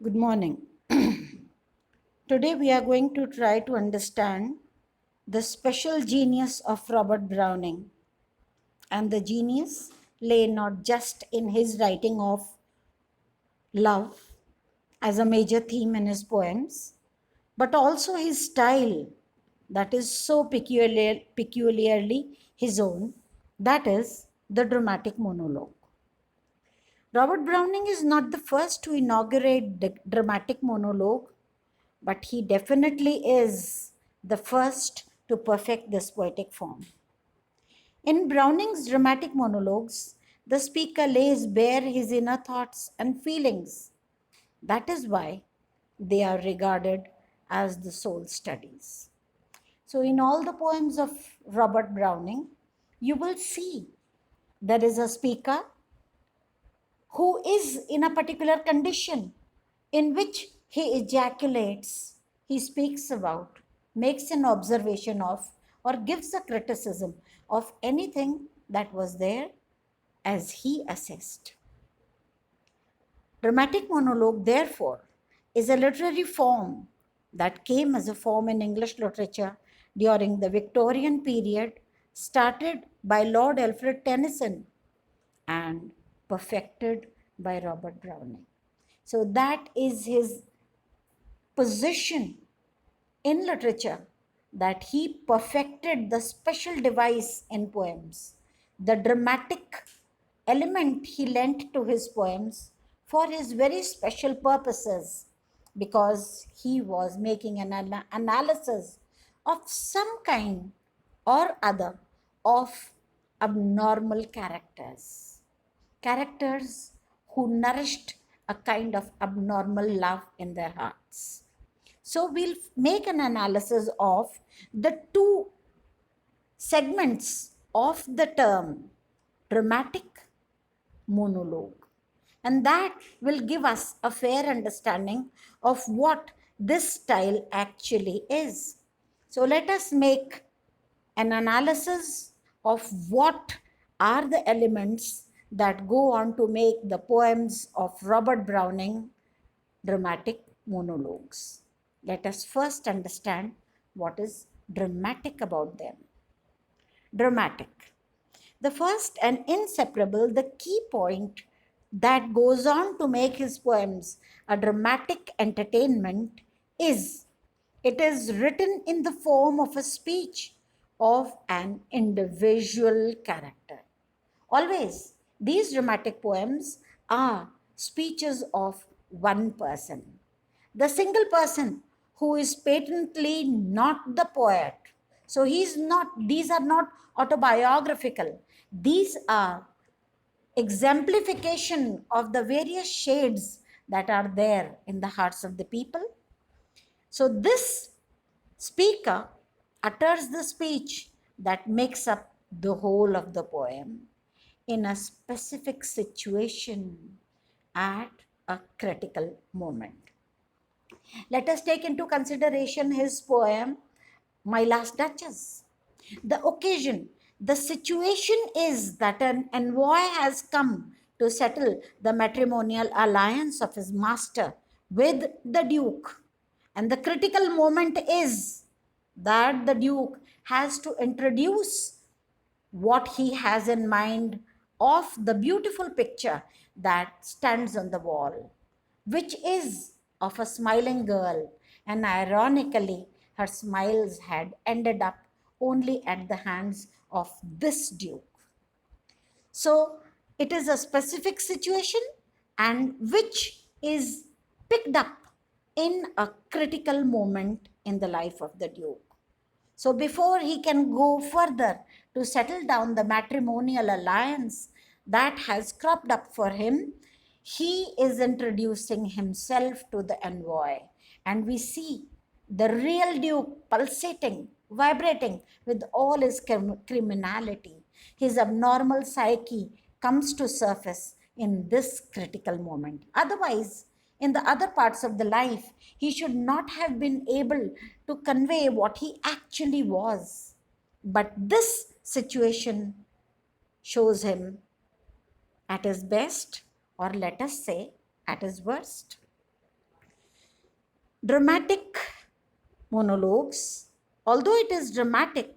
Good morning. Today we are going to try to understand the special genius of Robert Browning. And the genius lay not just in his writing of love as a major theme in his poems, but also his style that is so peculiarly his own, that is the dramatic monologue. Robert Browning is not the first to inaugurate the dramatic monologue, but he definitely is the first to perfect this poetic form. In Browning's dramatic monologues, the speaker lays bare his inner thoughts and feelings. That is why they are regarded as the soul studies. So, in all the poems of Robert Browning, you will see there is a speaker who is in a particular condition in which he ejaculates, he speaks about, makes an observation of, or gives a criticism of anything that was there as he assessed. Dramatic monologue, therefore, is a literary form that came as a form in English literature during the Victorian period, started by Lord Alfred Tennyson and perfected by Robert Browning. So that is his position in literature, that he perfected the special device in poems, the dramatic element he lent to his poems for his very special purposes, because he was making an analysis of some kind or other of abnormal characters who nourished a kind of abnormal love in their hearts. So we'll make an analysis of the two segments of the term dramatic monologue. And that will give us a fair understanding of what this style actually is. So let us make an analysis of what are the elements that go on to make the poems of Robert Browning dramatic monologues. Let us first understand what is dramatic about them. Dramatic. The first and inseparable, the key point that goes on to make his poems a dramatic entertainment is it is written in the form of a speech of an individual character. Always, these dramatic poems are speeches of one person. The single person who is patently not the poet. So he's not, these are not autobiographical. These are exemplification of the various shades that are there in the hearts of the people. So this speaker utters the speech that makes up the whole of the poem in a specific situation at a critical moment. Let us take into consideration his poem, My Last Duchess. The occasion, the situation is that an envoy has come to settle the matrimonial alliance of his master with the Duke. And the critical moment is that the Duke has to introduce what he has in mind of the beautiful picture that stands on the wall, which is of a smiling girl, and ironically, her smiles had ended up only at the hands of this Duke. So it is a specific situation and which is picked up in a critical moment in the life of the Duke. So before he can go further to settle down the matrimonial alliance that has cropped up for him, he is introducing himself to the envoy. And we see the real Duke pulsating, vibrating with all his criminality. His abnormal psyche comes to surface in this critical moment. Otherwise, in the other parts of the life, he should not have been able to convey what he actually was. But this situation shows him at his best, or let us say, at his worst. Dramatic monologues, although it is dramatic,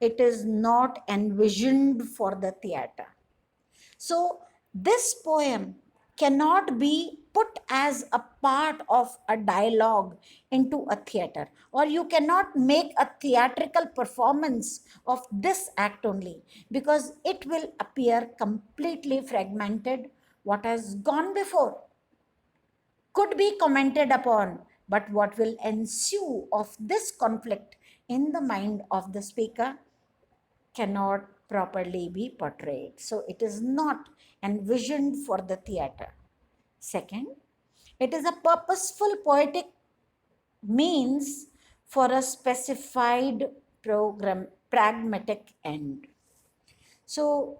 it is not envisioned for the theater. So, this poem cannot be put as a part of a dialogue into a theater, or you cannot make a theatrical performance of this act only, because it will appear completely fragmented. What has gone before could be commented upon, but what will ensue of this conflict in the mind of the speaker cannot properly be portrayed. So it is not envisioned for the theater. Second, it is a purposeful poetic means for a specified pragmatic end. So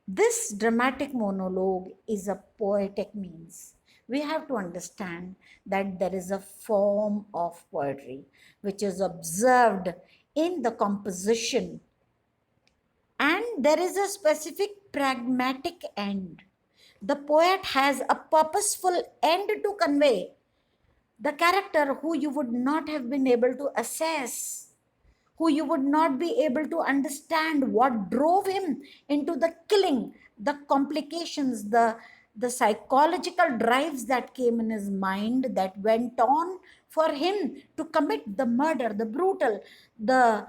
this dramatic monologue is a poetic means. We have to understand that there is a form of poetry which is observed in the composition, and there is a specific pragmatic end. The poet has a purposeful end to convey. The character who you would not have been able to assess, who you would not be able to understand what drove him into the killing, the complications, the psychological drives that came in his mind that went on for him to commit the murder, the brutal, the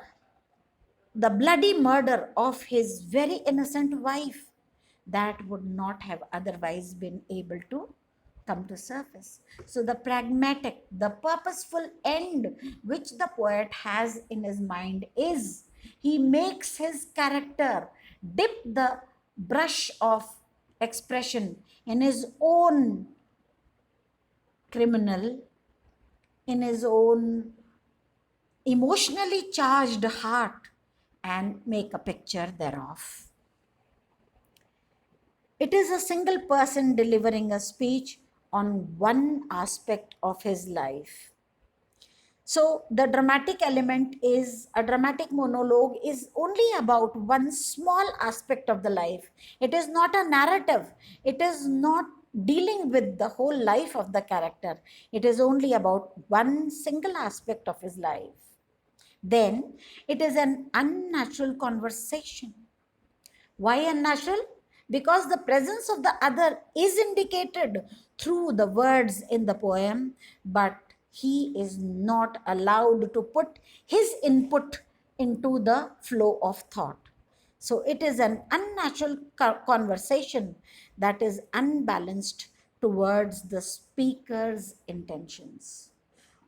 bloody murder of his very innocent wife, that would not have otherwise been able to come to surface. So the pragmatic, the purposeful end which the poet has in his mind is he makes his character dip the brush of expression in his own criminal, in his own emotionally charged heart, and make a picture thereof. It is a single person delivering a speech on one aspect of his life. So the dramatic element is a dramatic monologue is only about one small aspect of the life. It is not a narrative. It is not dealing with the whole life of the character. It is only about one single aspect of his life. Then it is an unnatural conversation. Why unnatural? Because the presence of the other is indicated through the words in the poem, but he is not allowed to put his input into the flow of thought. So it is an unnatural conversation that is unbalanced towards the speaker's intentions.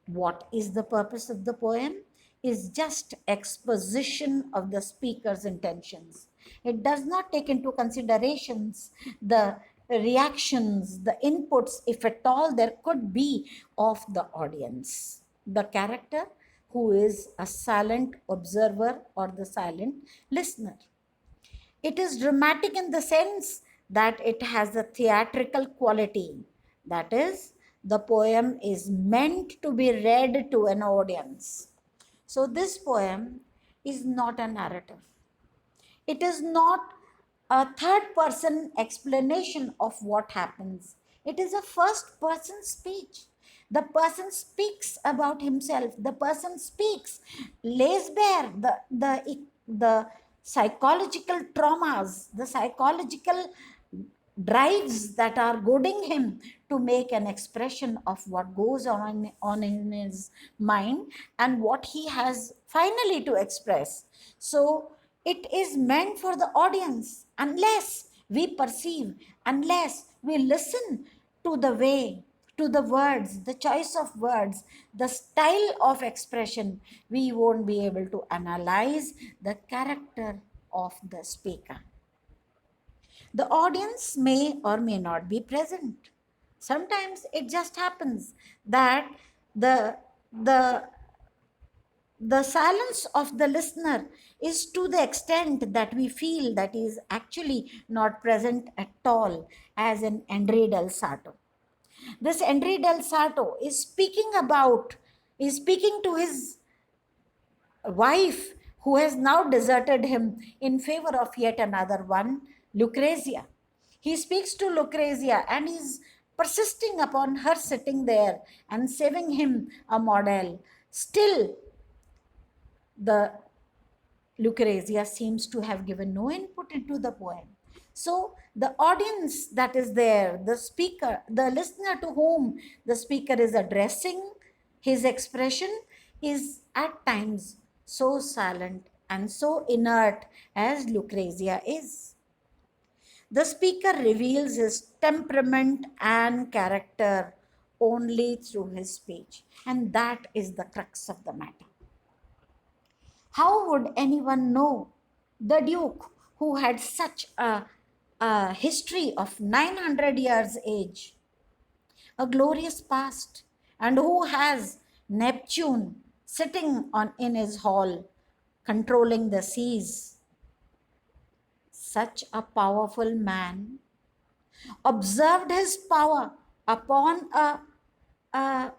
What is the purpose of the poem? Is just exposition of the speaker's intentions. It does not take into considerations the reactions, the inputs, if at all there could be, of the audience. The character who is a silent observer or the silent listener. It is dramatic in the sense that it has a theatrical quality. That is, the poem is meant to be read to an audience. So, this poem is not a narrative. It is not a third person explanation of what happens. It is a first person speech. The person speaks about himself. The person speaks, lays bare the psychological traumas, the psychological drives that are goading him to make an expression of what goes on in his mind and what he has finally to express. So it is meant for the audience unless we perceive, unless we listen to the way, to the words, the choice of words, the style of expression, we won't be able to analyze the character of the speaker. The audience may or may not be present. Sometimes it just happens that the, the, the silence of the listener is to the extent that we feel that he is actually not present at all, as in Henri del Sarto. This Henri del Sarto is speaking to his wife who has now deserted him in favor of yet another one, Lucrezia. He speaks to Lucrezia and he's persisting upon her sitting there and saving him a model. Still, the Lucrezia seems to have given no input into the poem. So the audience that is there, the speaker, the listener to whom the speaker is addressing, his expression is at times so silent and so inert as Lucrezia is. The speaker reveals his temperament and character only through his speech, and that is the crux of the matter. How would anyone know the Duke, who had such a history of 900 years age, a glorious past, and who has Neptune sitting on in his hall, controlling the seas? Such a powerful man observed his power upon a, an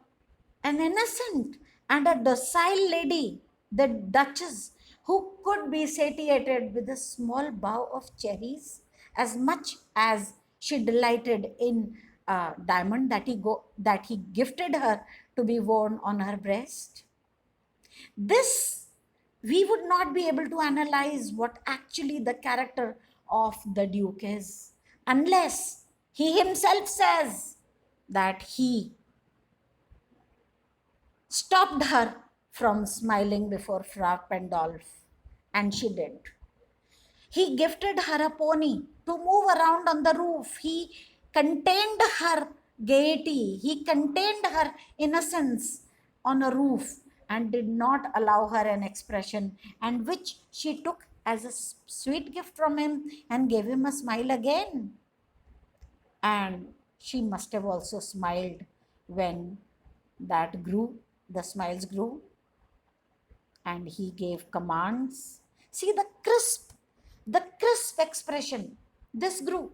innocent and a docile lady, the Duchess, who could be satiated with a small bough of cherries as much as she delighted in a diamond that he gifted her to be worn on her breast. This, we would not be able to analyze what actually the character of the Duke is unless he himself says that he stopped her from smiling before Fra Pandolf, and she did. He gifted her a pony to move around on the roof. He contained her gaiety. He contained her innocence on a roof and did not allow her an expression, and which she took as a sweet gift from him and gave him a smile again. And she must have also smiled when the smiles grew, and he gave commands. See the crisp expression. This grew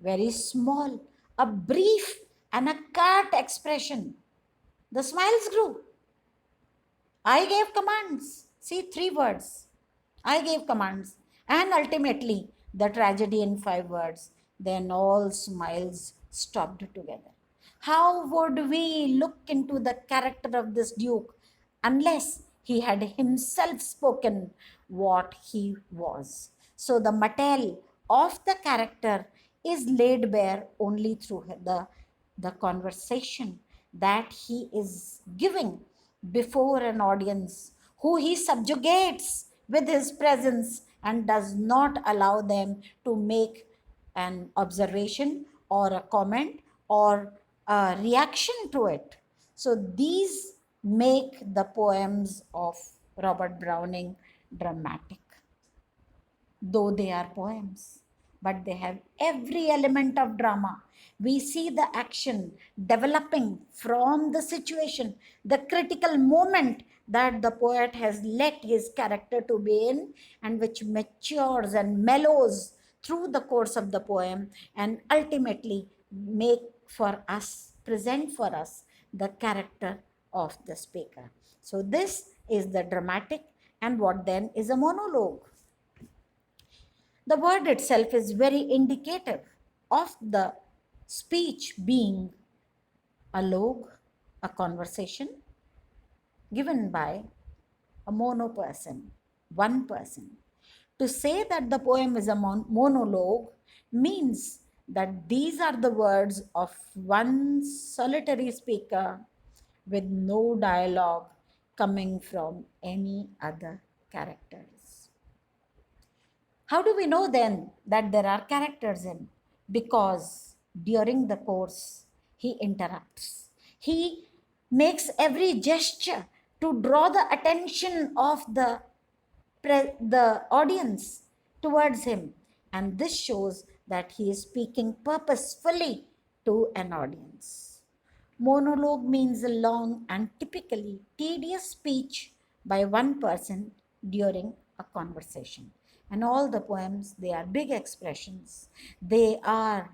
very small, a brief and a curt expression. The smiles grew. I gave commands. See, 3 words. I gave commands. And ultimately, the tragedy in 5 words. Then all smiles stopped together. How would we look into the character of this Duke unless he had himself spoken what he was? So the material of the character is laid bare only through the conversation that he is giving before an audience who he subjugates with his presence and does not allow them to make an observation or a comment or a reaction to it. So these make the poems of Robert Browning dramatic, though they are poems, but they have every element of drama. We see the action developing from the situation, the critical moment that the poet has let his character to be in, and which matures and mellows through the course of the poem and ultimately make for us, present for us the character of the speaker. So this is the dramatic, and what then is a monologue? The word itself is very indicative of the speech being a logue, a conversation given by a mono person, one person. To say that the poem is a monologue means that these are the words of one solitary speaker with no dialogue coming from any other characters. How do we know then that there are characters in? Because during the course, he interrupts. He makes every gesture to draw the attention of the audience towards him. And this shows that he is speaking purposefully to an audience. Monologue means a long and typically tedious speech by one person during a conversation. And all the poems, they are big expressions. They are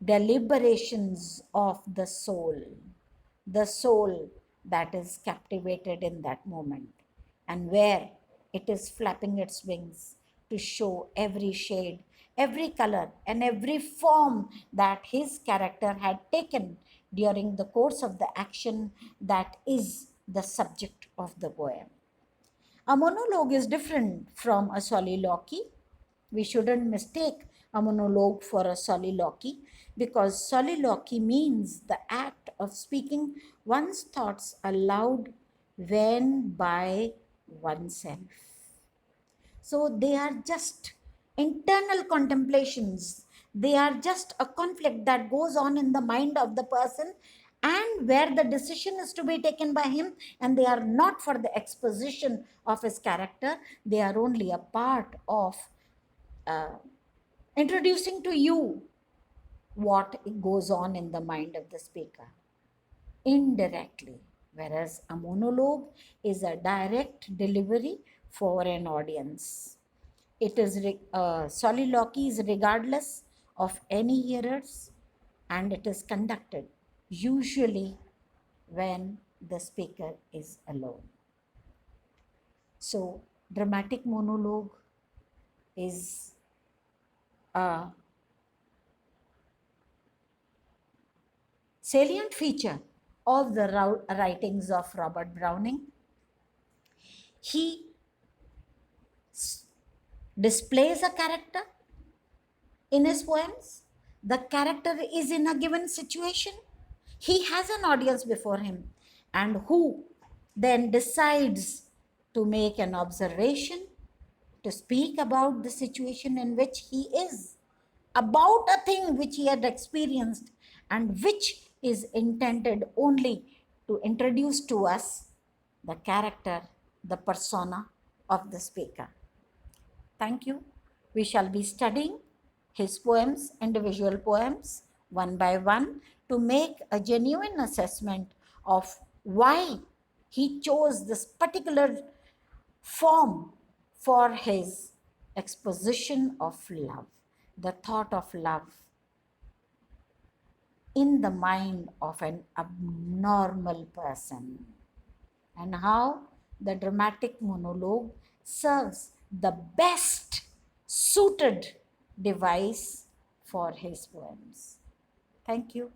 deliberations of the soul that is captivated in that moment, and where it is flapping its wings to show every shade, every color and every form that his character had taken during the course of the action that is the subject of the poem. A monologue is different from a soliloquy. We shouldn't mistake a monologue for a soliloquy, because soliloquy means the act of speaking one's thoughts aloud when by oneself. So they are just internal contemplations. They are just a conflict that goes on in the mind of the person, and where the decision is to be taken by him, and they are not for the exposition of his character. They are only a part of uh, introducing to you what goes on in the mind of the speaker indirectly, whereas a monologue is a direct delivery for an audience. It is soliloquy is regardless of any hearers, and it is conducted usually when the speaker is alone. So, dramatic monologue is a salient feature of the writings of Robert Browning. He displays a character in his poems. The character is in a given situation. He has an audience before him, and who then decides to make an observation, to speak about the situation in which he is, about a thing which he had experienced, and which is intended only to introduce to us the character, the persona of the speaker. Thank you. We shall be studying his poems, individual poems, one by one, to make a genuine assessment of why he chose this particular form for his exposition of love, the thought of love in the mind of an abnormal person, and how the dramatic monologue serves the best suited device for his poems. Thank you.